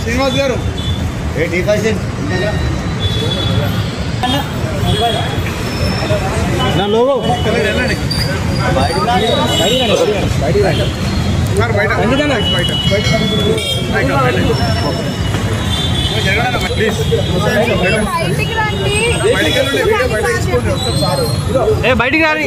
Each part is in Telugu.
శ్రీనివాస్ గారు బయటికి రాని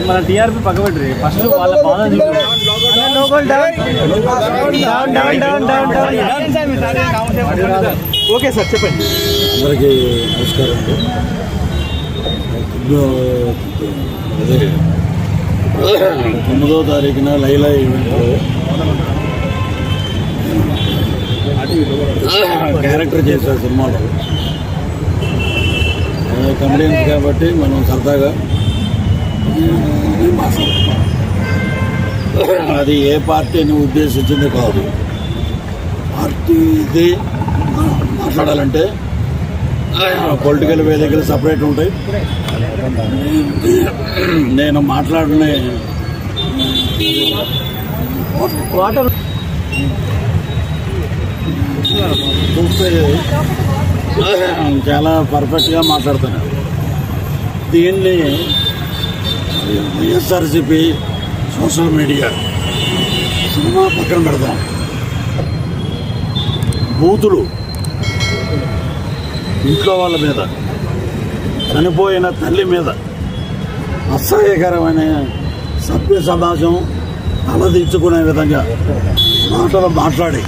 మన టీఆర్పీ పక్కబెట్టి ఫస్ట్ వాళ్ళ పాలన ఓకే సార్ చెప్పండి. అందరికీ నమస్కారం. అదే 9వ తారీఖున లైలా ఈవెంట్లో క్యారెక్టర్ చేశారు సినిమాలో. కమెడియన్స్ కాబట్టి మనం సరదాగా అది ఏ పార్టీని ఉద్దేశించింది కాదు. పార్టీ ఇది మాట్లాడాలంటే పొలిటికల్ వేదికలు సపరేట్ ఉంటాయి. నేను మాట్లాడిన చూస్తే చాలా పర్ఫెక్ట్గా మాట్లాడుతున్నాను. దీన్ని వైఎస్ఆర్సీపీ సోషల్ మీడియా సినిమా పక్కన పెడతాం. బూతులు ఇంట్లో వాళ్ళ మీద, చనిపోయిన తల్లి మీద అసహ్యకరమైన సభ్య సమాజం తలదించుకునే విధంగా మాటలు మాట్లాడి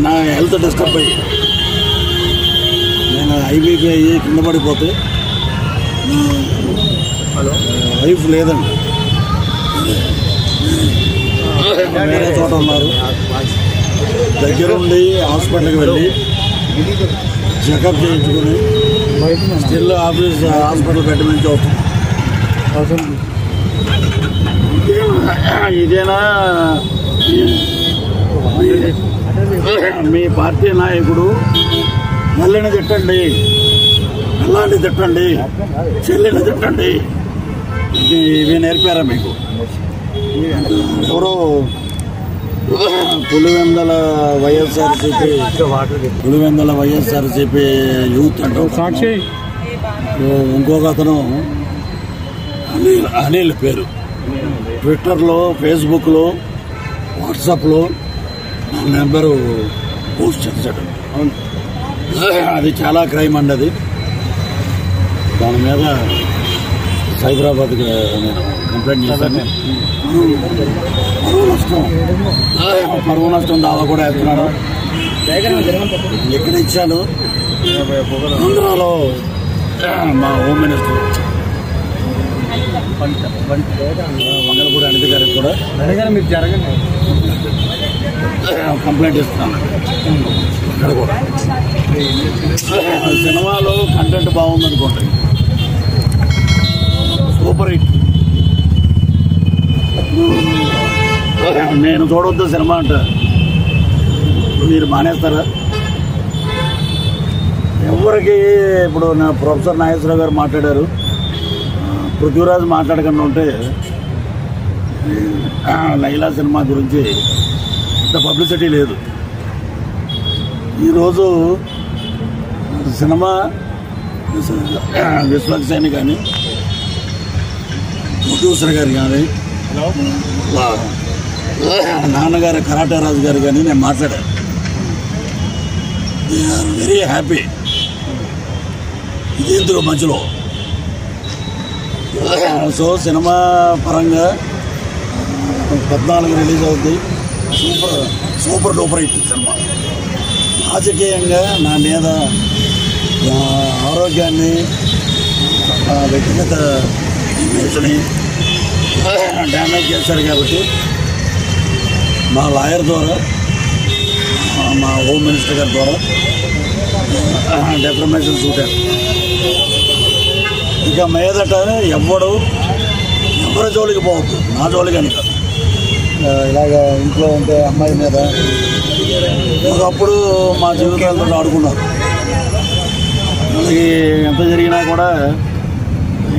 నా హెల్త్ డిస్టర్బ్ అయ్యి నేను ఐబీకి అయ్యి కింద పడిపోతే వైఫ్ లేదండి, వేరే చోట ఉన్నారు. దగ్గరుండి హాస్పిటల్కి వెళ్ళి చెకప్ చేయించుకుని స్టిల్ హాస్పిటల్ పెట్టమని చూస్తాం. ఇదేనా మీ పార్టీ నాయకుడు? నల్లని తిట్టండి, నల్లాంటి తిట్టండి, చెల్లిని తిట్టండి, ఇవి నేర్పారా మీకు? ఎవరో పులివెందల వైఎస్ఆర్సీపీ యూత్ అంటే సాక్షి, ఇంకొక అతను అనిల్ పేరు ట్విట్టర్లో, ఫేస్బుక్లో, వాట్సాప్లో నా నెంబరు పోస్ట్ చేశాడు. అది చాలా క్రైమ్ అండి. అది దాని మీద సైబరాబాద్కి నేను కంప్లైంట్ చేశాను. పరువు నష్టం దావా కూడా వేస్తున్నాడు. ఎక్కడ ఇచ్చాను? ఆంధ్రాలో మా హోమ్ మినిస్టర్ మంగళపూడి అనిత గారికి కూడా మీరు జరగండి కంప్లైంట్ ఇస్తున్నాను. ఇక్కడ కూడా సినిమాలో కంటెంట్ బాగుందనుకోండి, సూపర్ హిట్. నేను చూడొద్దు సినిమా అంట మీరు మానేస్తారా? ఎవరికి ఇప్పుడు నా ప్రొఫెసర్ నాగేశ్వరరావు గారు మాట్లాడారు, పృథ్వీరాజ్ మాట్లాడకుండా ఉంటే లైలా సినిమా గురించి ఇంత పబ్లిసిటీ లేదు. ఈరోజు సినిమా విశ్వక్సేని కానీ, ప్రొడ్యూసర్ గారు కానీ, నాన్నగారు కరాటే రాజు గారు కానీ నేను మాట్లాడాను. They are very happy. ఇది ఎందుకు మధ్యలో? సో సినిమా పరంగా 14 రిలీజ్ అవుతుంది. Super duper hit cinema. రాజకీయంగా నా మీద ఆరోగ్యాన్ని, వ్యక్తిగత ఇమేజ్ని డ్యామేజ్ చేశారు కాబట్టి మా లాయర్ ద్వారా, మా హోమ్ మినిస్టర్ గారి ద్వారా డెఫర్మేషన్ చూశారు. ఇక మీదట ఎవరి జోలికి పోవద్దు, నా జోలికి అని కాదు. ఇలాగ ఇంట్లో ఉంటే అమ్మాయి మీద ఒకప్పుడు మా జీవితాలతో ఆడుకున్నారు. మనకి ఎంత జరిగినా కూడా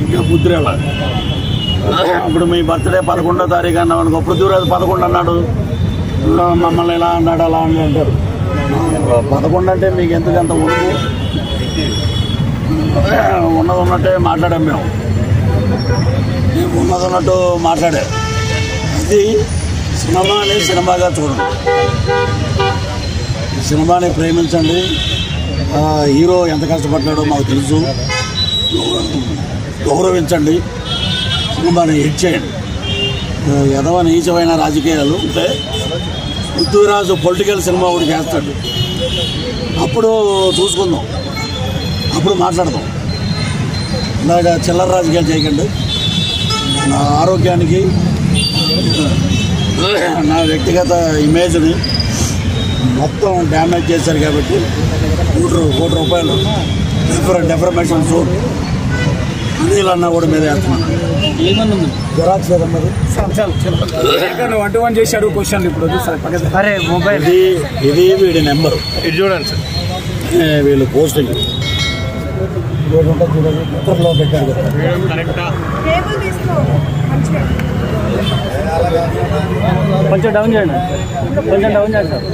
ఇంకా బుద్ధి రావాలి. ఇప్పుడు మీ బర్త్డే 11వ తారీఖు అన్నాం అనుకో, పృథ్వీరాజ్ 11 అన్నాడు, మమ్మల్ని ఇలా అన్నాడు అలా అని అంటారు. 11 అంటే మీకు ఎంతకంత ఉడుకు ఉన్నది ఉన్నట్టే మాట్లాడాం. మేము ఉన్నది ఉన్నట్టు మాట్లాడే అది సినిమాని సినిమాగా చూడండి, సినిమాని ప్రేమించండి. హీరో ఎంత కష్టపడ్డాడో మాకు తెలుసు, గౌరవించండి, సినిమాని హిట్ చేయండి. ఎదవ నీచమైన రాజకీయాలు ఉంటే పృథ్వీరాజు పొలిటికల్ సినిమా ఒకటి చేస్తాడు, అప్పుడు చూసుకుందాం, అప్పుడు మాట్లాడదాం. ఇలాగ చిల్లర రాజకీయాలు చేయకండి. నా ఆరోగ్యానికి, నా వ్యక్తిగత ఇమేజ్ని మొత్తం డ్యామేజ్ చేశారు కాబట్టి కోటి రూపాయలు డెఫర్మేషన్ సూట్ అనిల్ అన్న కూడా మీద వేస్తున్నాను. జిరాక్స్ వన్ చేశాడు క్వశ్చన్ ఇప్పుడు అరే మొబైల్ ఇది వీడి నెంబరు, ఇది చూడండి సార్. వీళ్ళు పోస్టింగ్ పత్రికలో పెట్టారు కదా. కొంచెం డౌన్ చేయండి, కొంచెం డౌన్ చేయండి సార్.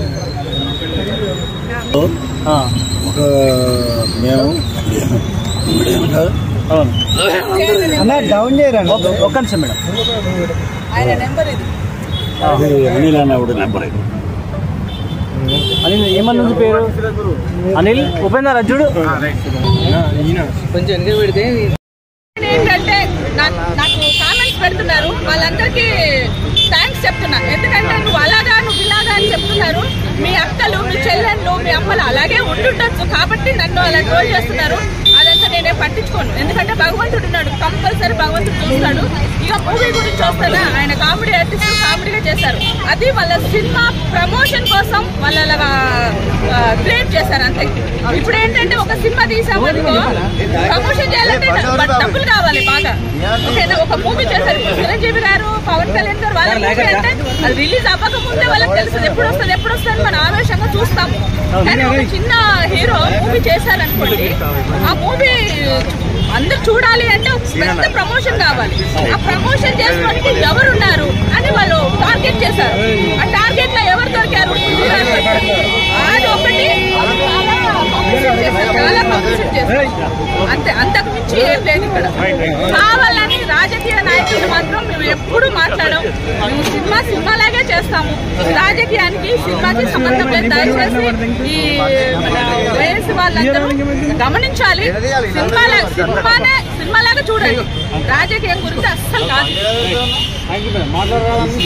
ఒక మేము డౌన్ చేయరండి, ఒక్క నిమిషం మేడం. అనిల్ అన్న ఒకటి నెంబర్. అనిల్ ఏమన్నా పేరు? అనిల్ ఉపేందర్ అర్జుడు. కొంచెం వెనక పెడితే ఏంటంటే నాకు కామెంట్స్ పెడుతున్నారు, వాళ్ళందరికీ థ్యాంక్స్ చెప్తున్నా. ఎందుకంటే నువ్వు అలాగా నువ్వు ఇలాగా అని చెప్తున్నారు. మీ అక్కలు, మీ చెల్లెళ్ళు, మీ అమ్మలు అలాగే ఉంటుండొచ్చు కాబట్టి నన్ను అలా ట్రోల్ చేస్తున్నారు. అదంతా నేనే పట్టించుకోను, ఎందుకంటే భగవంతుడు ఉన్నాడు, కంపల్సరీ భగవంతుడు చూస్తాడు. ఇక మూవీ గురించి వస్తుందా, ఆయన కామెడీ ఆర్టిస్ట్ కామెడీగా చేశారు. అది వాళ్ళ సినిమా ప్రమోషన్ కోసం వాళ్ళు అలాగా క్రియేట్ చేశారు అంతే. ఇప్పుడు ఏంటంటే ఒక సినిమా తీసామనుకో, ప్రమోషన్ చేయాలంటే డబ్బులు కావాలి బాగా. ఓకేనా, ఒక మూవీ చేశారు. ఇప్పుడు చిరంజీవి గారు, పవన్ కళ్యాణ్ గారు, వాళ్ళ మూవీ అంటే అది రిలీజ్ అవ్వక ముందే వాళ్ళకి తెలుస్తుంది ఎప్పుడు వస్తుంది మన ఆవేశంగా చూస్తాము. కానీ ఒక చిన్న హీరో మూవీ చేశారనుకోండి, ఆ మూవీ అందరు చూడాలి అంటే పెద్ద ప్రమోషన్ కావాలి. ఆ ప్రమోషన్ చేసుకోవడానికి ఎవరున్నారు అని వాళ్ళు టార్గెట్ చేశారు. ఆ టార్గెట్ లో ఎవరు దొరికారు? అది ఒకటి చాలా పబ్లిసిటీ చేశారు అంతే, అంతకు మించి ఏం లేదు ఇక్కడ. కావాలని రాజకీయ నాయకులు మాత్రం మేము ఎప్పుడు మాట్లాడాం. మేము సినిమాలాగే చేస్తాము, రాజకీయానికి సినిమాకి సంబంధం లేదు. దయచేసి ఈ వయసు వాళ్ళందరూ గమనించాలి. సినిమాలాగా చూడండి, రాజకీయం గురించి అస్సలు కాదు.